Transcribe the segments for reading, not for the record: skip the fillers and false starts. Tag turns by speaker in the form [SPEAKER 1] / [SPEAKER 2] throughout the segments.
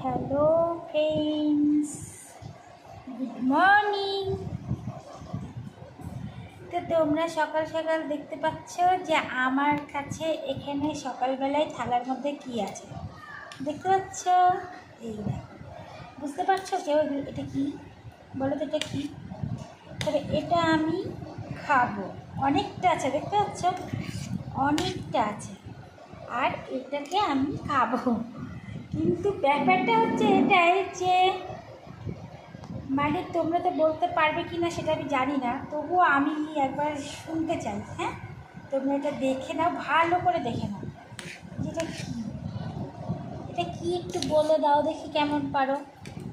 [SPEAKER 1] Hello friends, good morning. তো তোমরা সকাল সকাল দেখতে পাচ্ছ যে আমার কাছে এখানে সকালবেলায় থালার মধ্যে কি আছে দেখতে পাচ্ছ? এই দেখো, বুঝতে পারছো কেউ? এটা কি বলো তো, এটা কি? তবে এটা আমি খাবো। অনেকটা আছে, দেখতে পাচ্ছ? অনেকটা আছে, আর এটাকে আমি খাবো। কিন্তু ব্যাপারটা হচ্ছে এটাই যে মানে তোমরা তো বলতে পারবে কি না সেটা আমি জানি না, তবুও আমি একবার শুনতে চাই। হ্যাঁ, তোমরা এটা দেখে নাও, ভালো করে দেখে নাও। যেটা কি, এটা কি একটু বলে দাও দেখি কেমন পারো।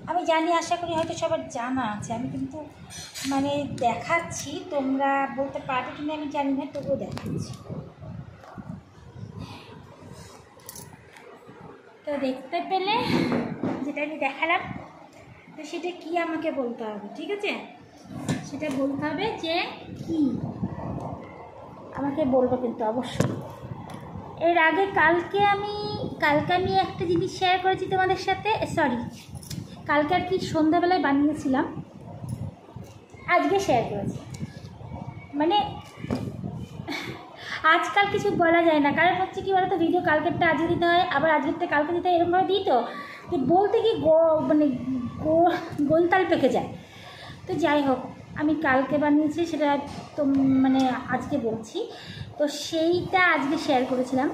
[SPEAKER 1] আমি জানি, আশা করি হয়তো সবার জানা আছে, আমি কিন্তু মানে দেখাচ্ছি, তোমরা বলতে পারবে কিনা আমি জানি না, তবুও দেখাচ্ছি। তো দেখতে পেলে যেটা আমি দেখালাম, তো সেটা কি আমাকে বলতে হবে, ঠিক আছে? সেটা বলতে হবে যে কি, আমাকে বলবো কিন্তু অবশ্যই। এর আগে কালকে আমি একটা জিনিস শেয়ার করেছি তোমাদের সাথে, কালকে আর কি সন্ধ্যাবেলায় বানিয়েছিলাম, আজকে শেয়ার করেছি। মানে আজকাল কিছু বলা যায় না, কারণ হচ্ছে কি বলতো, ভিডিও কালকেরটা আজকে দিতে হয়, আবার আজকেরটা কালকে দিতে হয়, এরকমভাবে দিই তো বলতে কি গোলতাল পেকে যায়। তো যাই হোক, আমি কালকে বানিয়েছি সেটা তো মানে আজকে বলছি। তো সেইটা আজকে শেয়ার করেছিলাম,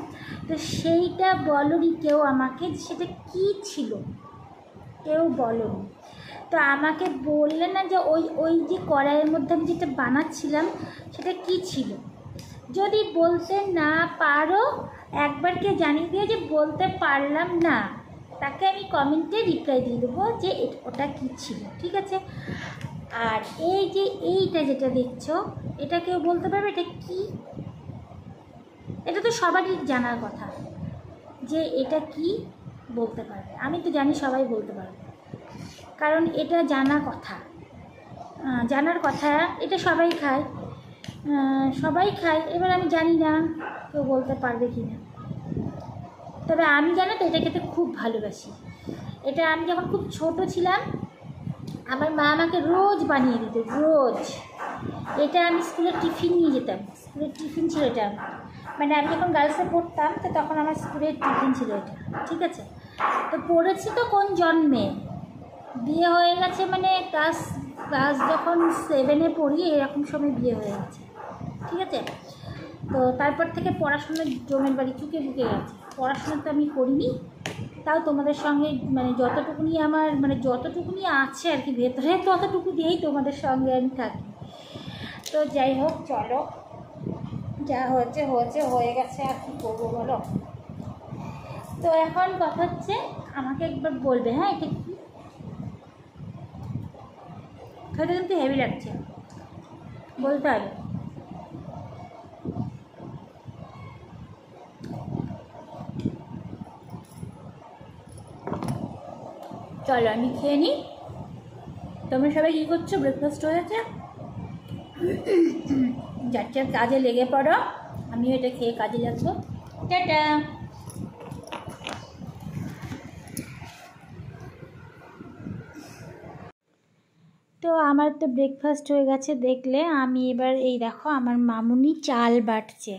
[SPEAKER 1] তো সেইটা বলোনি কেউ আমাকে, সেটা কি ছিল কেউ বলোনি। তো আমাকে বললে না যে ওই যে কড়াইয়ের মধ্যে আমি যেটা বানাচ্ছিলাম সেটা কি ছিল। যদি বলতে না পারো একবার কে জানিয়ে দিয়ে যে বলতে পারলাম না, তাকে আমি কমেন্টে রিপ্লাই দিয়ে দেবো যে ওটা কী ছিল, ঠিক আছে? আর এই যে এইটা যেটা দেখছো, এটা কেউ বলতে পারবে এটা কি? এটা তো সবারই জানার কথা যে এটা কি, বলতে পারবে। আমি তো জানি সবাই বলতে পারবে, কারণ এটা জানার কথা। এটা সবাই খায়, এবার আমি জানি না কেউ বলতে পারবে কি না। তবে আমি জানো তো এটা খেতে খুব ভালোবাসি। এটা আমি যখন খুব ছোট ছিলাম, আমার মা আমাকে রোজ বানিয়ে দিত, রোজ। এটা আমি স্কুলের টিফিন নিয়ে যেতাম, স্কুলের টিফিন ছিল এটা। মানে আমি যখন গার্লসে পড়তাম তো তখন আমার স্কুলের টিফিন ছিল এটা, ঠিক আছে? তো পড়েছি তো কোন জন্মে, বিয়ে হয়ে গেছে মানে ক্লাস যখন 7-এ পড়ি এরকম সময় বিয়ে হয়ে গেছে, ঠিক আছে? তো তারপর থেকে পড়াশোনা জমের বাড়ি চুকে বুকে গেছে। পড়াশোনা তো আমি করিনি, তাও তোমাদের সঙ্গে মানে যতটুকুনি আছে আর কি ভেতরে, ততটুকু দিয়েই তোমাদের সঙ্গে আমি থাকি। তো যাই হোক, চলো, যা হয়েছে হয়ে গেছে, আর কি করবো বলো। তো এখন কথা হচ্ছে, আমাকে একবার বলবে, হ্যাঁ এটা কি খেতে কিন্তু হেভি লাগছে, বলতে হবে। চলো আমি খেয়ে নিই। তোমরা সবাই কী করছো? ব্রেকফাস্ট হয়েছে? যার কাজে লেগে পড়ো, আমিও এটা খেয়ে কাজে লাগবো। টাটা। তো আমার তো ব্রেকফাস্ট হয়ে গেছে দেখলে। আমি এবার এই দেখো আমার মামুনি চাল বাটছে।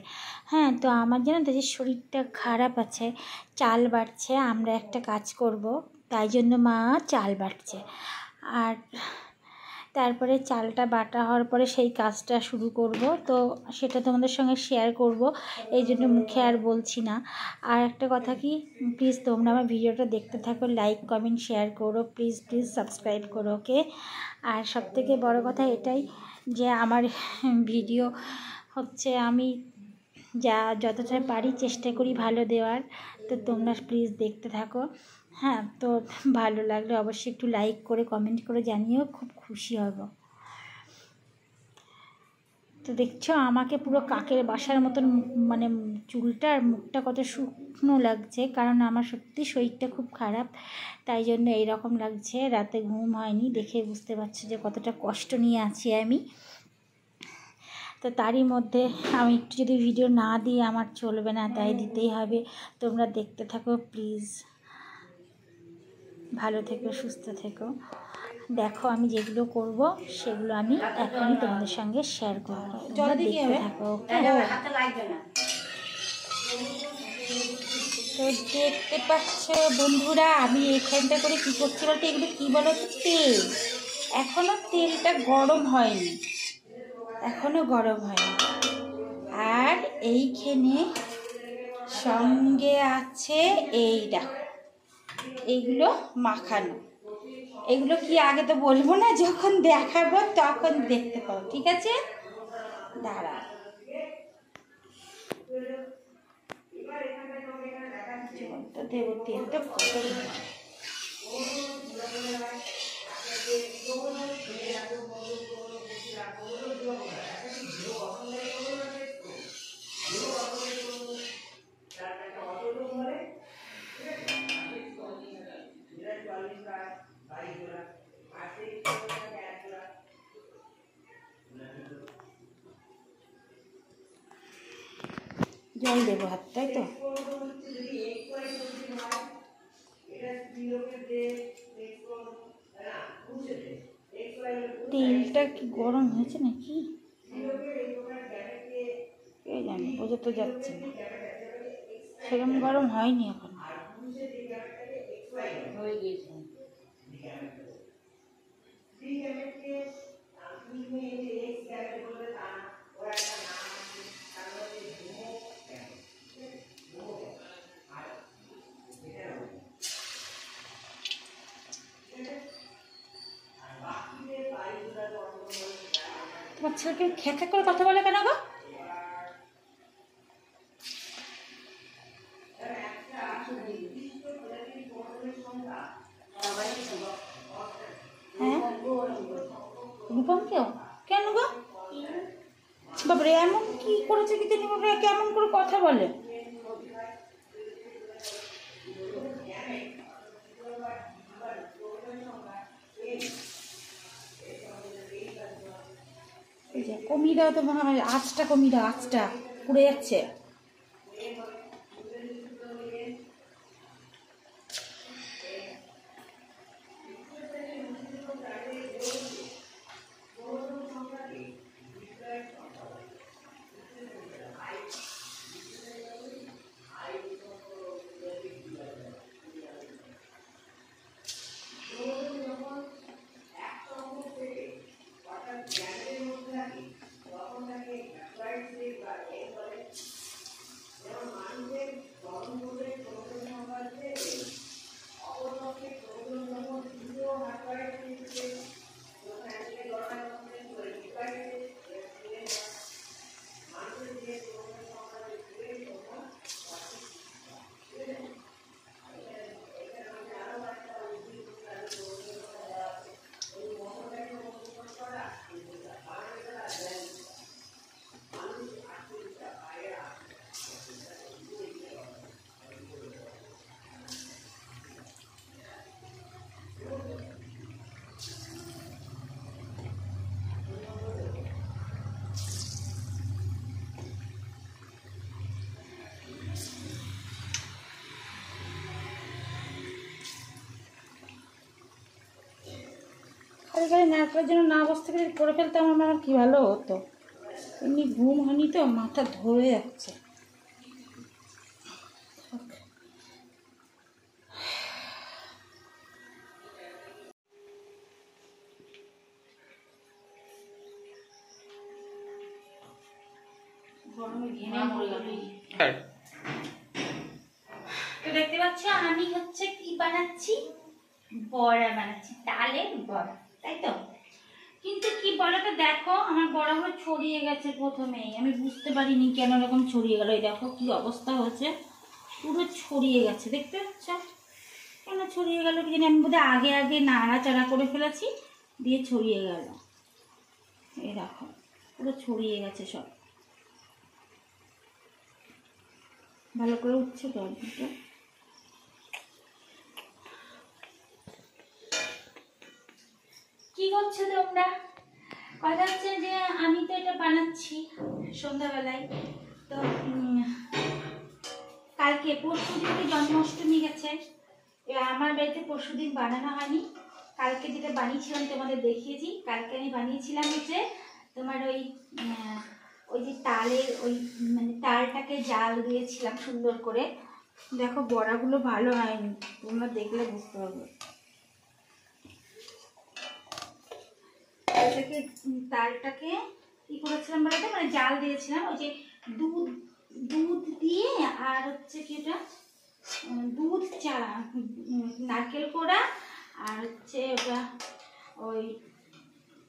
[SPEAKER 1] হ্যাঁ, তো আমার জানো তো যে শরীরটা খারাপ আছে, চাল বাটছে। আমরা একটা কাজ করব, তাই জন্য মা চাল বাটছে। আর তারপরে চালটা বাটা হওয়ার পরে সেই কাজটা শুরু করব, তো সেটা তোমাদের সঙ্গে শেয়ার করব, এই জন্য মুখে আর বলছি না। আর একটা কথা কি, প্লিজ তোমরা আমার ভিডিওটা দেখতে থাকো, লাইক কমেন্ট শেয়ার করো, প্লিজ সাবস্ক্রাইব করো, ওকে? আর সবথেকে বড় কথা এটাই যে আমার ভিডিও হচ্ছে আমি যতটা পারি চেষ্টা করি ভালো দেওয়ার, তো তোমরা প্লিজ দেখতে থাকো। হ্যাঁ, তো ভালো লাগলে অবশ্যই একটু লাইক করে কমেন্ট করে জানিও, খুব খুশি হব। তো দেখছো আমাকে পুরো কাকের বাসার মতন, মানে চুলটা আর মুখটা কত শুকনো লাগছে, কারণ আমার সত্যি শরীরটা খুব খারাপ, তাই জন্য এইরকম লাগছে। রাতে ঘুম হয়নি, দেখে বুঝতে পারছো যে কতটা কষ্ট নিয়ে আছি আমি। তো তারই মধ্যে আমি একটু যদি ভিডিও না দিই আমার চলবে না, তাই দিতেই হবে। তোমরা দেখতে থাকো প্লিজ, ভালো থেকো, সুস্থ থেকো। দেখো আমি যেগুলো করব সেগুলো আমি এখনই তোমাদের সঙ্গে শেয়ার করবো, তোমরা দেখতে থাকো। তো দেখতে পাচ্ছ বন্ধুরা, আমি এখানটা করে কী করছি বলতে, এগুলো কী বলো তো, তেল। এখনও তেলটা গরম হয়নি, এখনও গরম হয়নি। আর এইখানে সঙ্গে আছে এই দেখো, এইগুলো মাখানো। এগুলো কি আগে তো বলবো না, যখন দেখাবো তখন দেখতে পাবো, ঠিক আছে? দাঁড়া, তো দেবো তেলটা কত জল দেবো হাত, তাই তো? তেলটা কি গরম হয়েছে নাকি এই জানি, বোঝা তো যাচ্ছে না, সেরকম গরম হয়নি এখন। তোমার ছেলেকে খ্যাঁকা করে কথা বলে কেন গো? হ্যাঁ, রূপম কেউ কেন গো? বাবরে এমন কি করেছে কি তিনি, বাবরে কেমন করে কথা বলে? কমিয়ে দাও তো, মনে হয় আঁচটা কমিয়ে দাও, আঁচটা পুড়ে যাচ্ছে। খালি নারকেলের জন্য না বসতে গেলে করে ফেলতাম, আমার কি ভালো হতো। এমনি ঘুম হয়নি তো, মাথা ধরে যাচ্ছে। তো দেখতে পাচ্ছ আমি হচ্ছে কি বানাচ্ছি, বড়া বানাচ্ছি, তালের বড়া, তাই তো? কিন্তু কি বলতো, দেখো আমার বড়াগুলো ছড়িয়ে গেছে। প্রথমেই আমি বুঝতে পারিনি কেন এরকম ছড়িয়ে গেল। এই দেখো কি অবস্থা হয়েছে, পুরো ছড়িয়ে গেছে, দেখতে পাচ্ছ? কেন ছড়িয়ে গেল কি জানি, আমি বোধহয় আগে আগে নাড়াচাড়া করে ফেলেছি, দিয়ে ছড়িয়ে গেল। এই দেখো পুরো ছড়িয়ে গেছে সব। ভালো করে উঠছে তো অল্পটা। কি করছো তোমরা? কথা হচ্ছে যে আমি তো এটা বানাচ্ছি সন্ধ্যাবেলায়। তো কালকে পরশু দিকে জন্মাষ্টমী গেছে, আমার বাড়িতে পরশুদিন বানানো হয়নি, কালকে যেটা বানিয়েছিলাম তোমাদের দেখিয়েছি। কালকে আমি বানিয়েছিলাম হচ্ছে তোমার ওই যে তালের ওই মানে তালটাকে জাল দিয়েছিলাম সুন্দর করে। দেখো বড়াগুলো ভালো হয়নি, তোমরা দেখলে বুঝতে পারবে। তালটাকে কি করেছিলাম বলতে, মানে জাল দিয়েছিলাম ওই যে দুধ দুধ দিয়ে, আর হচ্ছে কি ওটা দুধ চা, নারকেল কোড়া, আর হচ্ছে ওটা ওই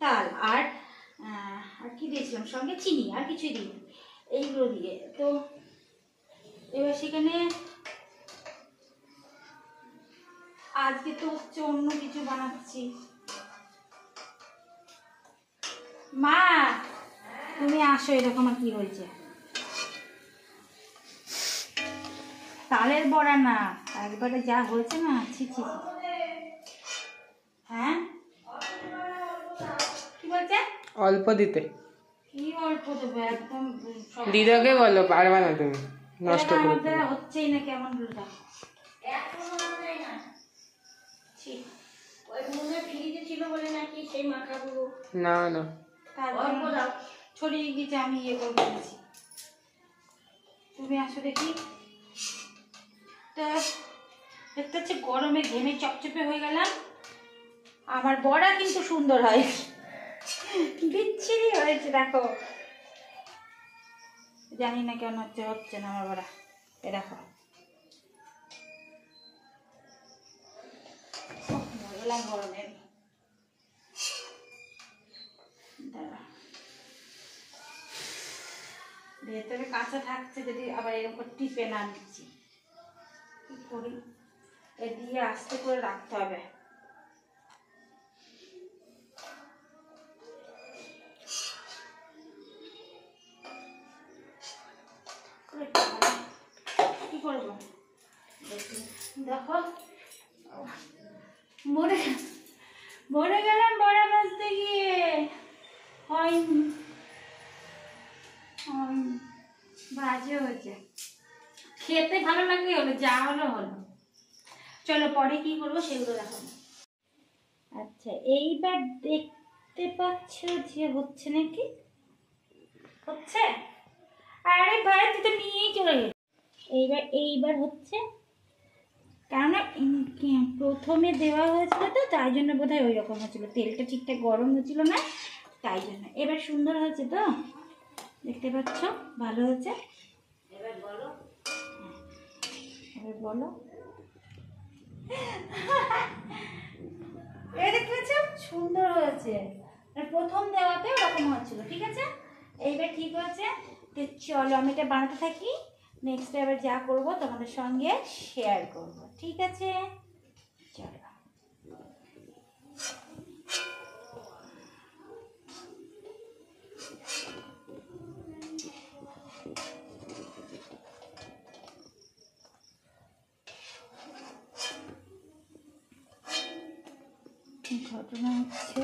[SPEAKER 1] তাল, আর কি দিয়েছিলাম সঙ্গে, চিনি, আর কিছুই দিইনি, এইগুলো দিয়ে। তো এবার সেখানে আজকে তো হচ্ছে অন্য কিছু বানাচ্ছি। মা তুমি আসো, এরকম আর কি হয়েছে, তালের বড়া না, একবারে যা হয়েছে না, ছি ছি। হ্যাঁ কি বলছে?
[SPEAKER 2] অল্প দিতে।
[SPEAKER 1] কি অল্প দেবো, একদম
[SPEAKER 2] দিদাকে বলো, পারবে না তুমি, নষ্ট করে
[SPEAKER 1] আমাদের হচ্ছেই না, কেমন রোদা
[SPEAKER 2] না না
[SPEAKER 1] ছড়িয়ে গিয়েছে, আমি ইয়ে করে দিয়েছি। তুমি আসো দেখি। তা দেখতে হচ্ছে গরমে ঘেমে চপচপে হয়ে গেলাম। আমার বড়া কিন্তু সুন্দর হয়, বিচ্ছিরি হয়েছে দেখো, জানি না কেন হচ্ছে না আমার বড়া। এ দেখো গেলাম গরমে। ভেতরে কাঁচা থাকছে, যদি আবার এরকম টিপে না নিচ্ছি কি করি, এ দিয়ে আস্তে করে রাখতে হবে। কি করবো দেখো, মরে গেলাম বড়া ভাজতে গিয়ে, হয়নি বাজে হয়েছে। খেতে ভালো লাগলে হলো, যা হলো হলো। চলো পরে কি করবো সেগুলো দেখো। আচ্ছা এইবার দেখতে পাচ্ছ যে হচ্ছে নাকি, হচ্ছে? আরে ভাই তুই তো নিয়েই চলে গেলি। এইবার হচ্ছে, কেননা প্রথমে দেওয়া হয়েছিল তো, তাই জন্য বোধ হয় ওই রকম হচ্ছিল, তেলটা ঠিকঠাক গরম হচ্ছিল না, তাই জন্য। এবার সুন্দর হয়েছে তো, দেখতে পাচ্ছ ভালো হয়েছে। এবার বলো, এবার বলো। এই দেখতে পাচ্ছ সুন্দর হয়েছে, প্রথম দেওয়াতে ওরকম হচ্ছিল, ঠিক আছে। এইবার ঠিক হয়েছে। তো চলো আমি এটা বানাতে থাকি, নেক্সট এবার যা করবো তোমাদের সঙ্গে শেয়ার করব, ঠিক আছে। চলো ঘটনা হচ্ছে,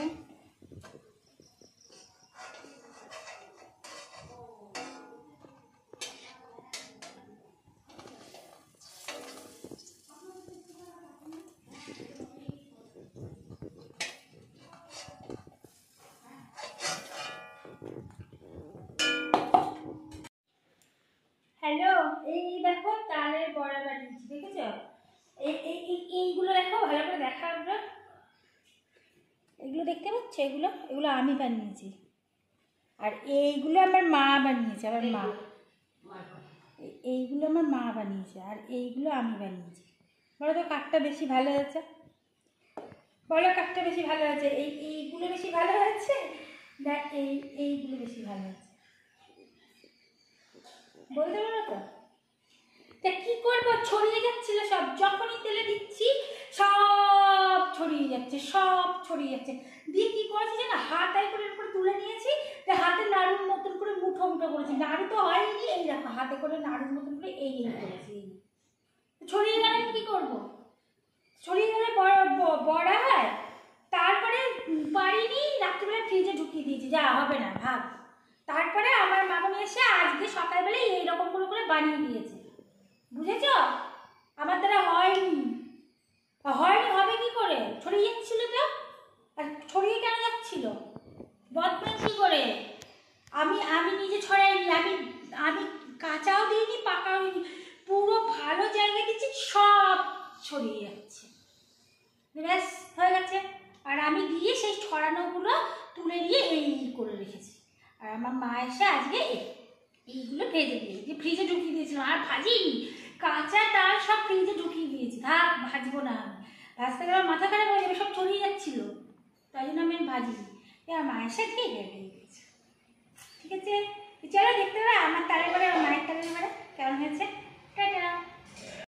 [SPEAKER 1] হ্যালো, এই দেখো তালের বড়া বানিয়েছি, দেখেছো? এইগুলো দেখো, ভালো করে দেখা, এগুলো দেখতে পাচ্ছ, এগুলো এগুলো আমি বানিয়েছি, আর এইগুলো আমার মা বানিয়েছে, আমার মা, এইগুলো আমার মা বানিয়েছে, আর এইগুলো আমি বানিয়েছি। বলো তো কাঠটা বেশি ভালো হয়েছে, বলো কাঠটা বেশি ভালো হয়েছে, এইগুলো বেশি ভালো হয়েছে না এইগুলো বেশি ভালো হয়েছে, বলতে পারো তো? তা কি করবো, ছড়িয়ে যাচ্ছিল সব, যখনই তেলে দিচ্ছি সব ছড়িয়ে যাচ্ছে, সব ছড়িয়ে যাচ্ছে। দিয়ে কি করেছি জানো, হাতায় করে এরপরে তুলে নিয়েছি, হাতে নাড়ুর মতন করে মুঠো মুঠো করেছি, নাড়ু তো হয়নি, এই দেখো হাতে করে নাড়ুর মতন করে এই করেছি। ছড়িয়ে গেলে আমি কি করবো, ছড়িয়ে গেলে বড়া হয়। তারপরে পারিনি, রাত্রিবেলা ফ্রিজে ঢুকিয়ে দিয়েছি, যা হবে না ভাব। তারপরে আমার মামনি এসে আজকে সকালবেলায় এইরকম করে বানিয়ে দিয়েছে, বুঝেছ? আমার দ্বারা হয়নি, ছড়িয়ে যাচ্ছে। ব্যাস হয়ে গেছে। আর আমি গিয়ে সেই ছড়ানোগুলো তুলে দিয়ে এই করে রেখেছি। আর আমার মা এসে আজকে এইগুলো ভেজে দিয়েছে, যে ফ্রিজে ঢুকিয়ে দিয়েছিলাম, আর ভাজিনি, কাঁচা তাল সব ফ্রিজে ঢুকিয়ে দিয়েছি, থাক ভাজবো না আমি, ভাজতে গেলে মাথা খারাপ হয়ে যাবে, সব ছড়িয়ে যাচ্ছিল, তাই জন্য আমি ভাজিনি। আর মা এসে দিয়ে ভেজে দিয়েছে। ঠিক আছে, চলো দেখতে পারে আমার তালের বারে আর মায়ের তালের বারে কেমন হয়েছে। টাটা।